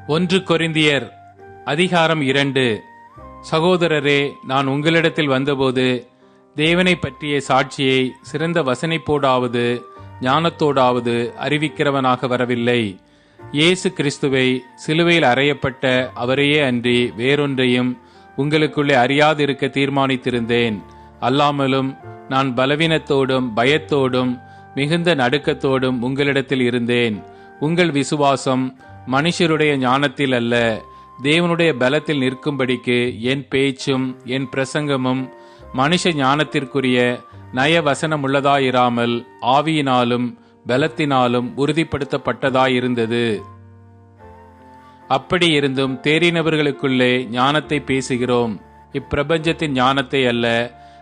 ஒன்று கொரிந்தியர் அதிகாரம் 2. சகோதரரே, நான் உங்களிடத்தில் வந்தபோது தேவனை பற்றிய சாட்சியை சிறந்த வசனிப்போடாவது ஞானத்தோடாவது அறிவிக்கிறவனாக வரவில்லை. இயேசு கிறிஸ்துவை சிலுவையில் அறையப்பட்ட அவரையே அன்றி வேறொன்றையும் உங்களுக்குள்ளே அறியாதிருக்க தீர்மானித்திருந்தேன். அல்லாமலும் நான் பலவீனத்தோடும் பயத்தோடும் மிகுந்த நடுக்கத்தோடும் உங்களிடத்தில் இருந்தேன். உங்கள் விசுவாசம் மனுஷருடைய ஞானத்தில் அல்ல, தேவனுடைய பலத்தில் நிற்கும்படிக்கு என் பேச்சும் என் பிரசங்கமும் மனுஷ ஞானத்திற்குரிய நயவசனமுள்ளதாயிராமல் ஆவியினாலும் பலத்தினாலும் உறுதிப்படுத்தப்பட்டதாயிருந்தது. அப்படி இருந்தும் தேறினவர்களுக்குள்ளே ஞானத்தை பேசுகிறோம். இப்பிரபஞ்சத்தின் ஞானத்தை அல்ல,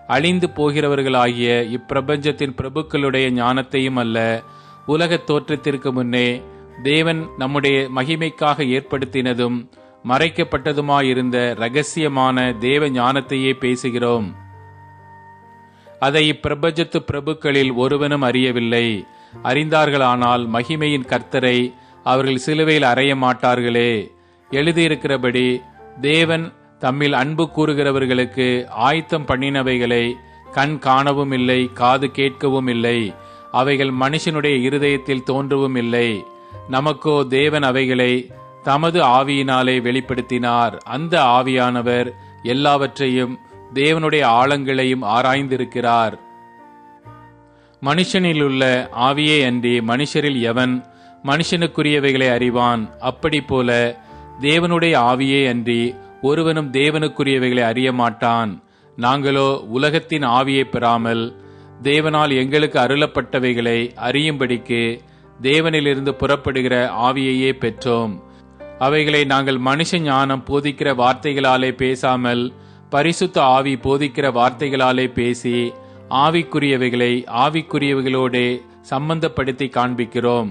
அழிந்து போகிறவர்களாகிய இப்பிரபஞ்சத்தின் பிரபுக்களுடைய ஞானத்தையும் அல்ல, உலகத் தோற்றத்திற்கு முன்னே தேவன் நம்முடைய மகிமைக்காக ஏற்படுத்தினதும் மறைக்கப்பட்டதுமாயிருந்த இரகசியமான தேவ ஞானத்தையே பேசுகிறோம். அதை இப்பிரபஞ்சத்து பிரபுக்களில் ஒருவனும் அறியவில்லை. அறிந்தார்களானால் மகிமையின் கர்த்தரை அவர்கள் சிலுவையில் அறைய மாட்டார்களே. எழுதியிருக்கிறபடி தேவன் தம்மில் அன்பு கூறுகிறவர்களுக்கு ஆயத்தம் பண்ணினவைகளை கண் காணவும் இல்லை, காது கேட்கவும் இல்லை, அவைகள் மனுஷனுடைய இருதயத்தில் தோன்றவும் இல்லை. நமக்கோ தேவன் அவைகளை தமது ஆவியினாலே வெளிப்படுத்தினார். அந்த ஆவியானவர் எல்லாவற்றையும் தேவனுடைய ஆழங்களையும் ஆராய்ந்திருக்கிறார். மனுஷனிலுள்ள ஆவியே அன்றி மனுஷரில் எவன் மனுஷனுக்குரியவைகளை அறிவான்? அப்படி போல தேவனுடைய ஆவியே அன்றி ஒருவனும் தேவனுக்குரியவைகளை அறிய மாட்டான். நாங்களோ உலகத்தின் ஆவியை பெறாமல் தேவனால் எங்களுக்கு அருளப்பட்டவைகளை அறியும்படிக்கு தேவனிலிருந்து புறப்படுகிற ஆவியையே பெற்றோம். அவைகளை நாங்கள் மனுஷ ஞானம் போதிக்கிற வார்த்தைகளாலே பேசாமல் பரிசுத்த ஆவி போதிக்கிற வார்த்தைகளாலே பேசி ஆவிக்குரியவைகளை ஆவிக்குரியவைகளோடே சம்பந்தப்படுத்தி காண்பிக்கிறோம்.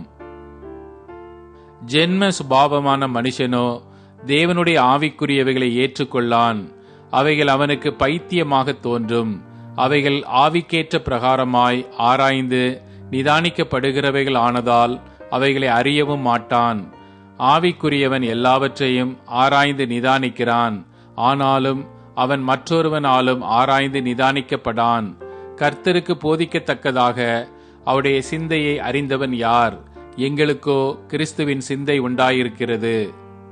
ஜென்ம சுபாவமான மனுஷனோ தேவனுடைய ஆவிக்குரியவைகளை ஏற்றுக்கொள்ளான். அவைகள் அவனுக்கு பைத்தியமாக தோன்றும். அவைகள் ஆவிக்கேற்ற பிரகாரமாய் ஆராய்ந்து நிதானிக்கப்படுகிறவைகள் ஆனதால் அவைகளை அறியவும் மாட்டான். ஆவிக்குரியவன் எல்லாவற்றையும் ஆராய்ந்து நிதானிக்கிறான். ஆனாலும் அவன் மற்றொருவனாலும் ஆராய்ந்து நிதானிக்கப்படான். கர்த்தருக்கு போதிக்கத்தக்கதாக அவருடைய சிந்தையை அறிந்தவன் யார்? எங்களுக்கோ கிறிஸ்துவின் சிந்தை உண்டாயிருக்கிறது.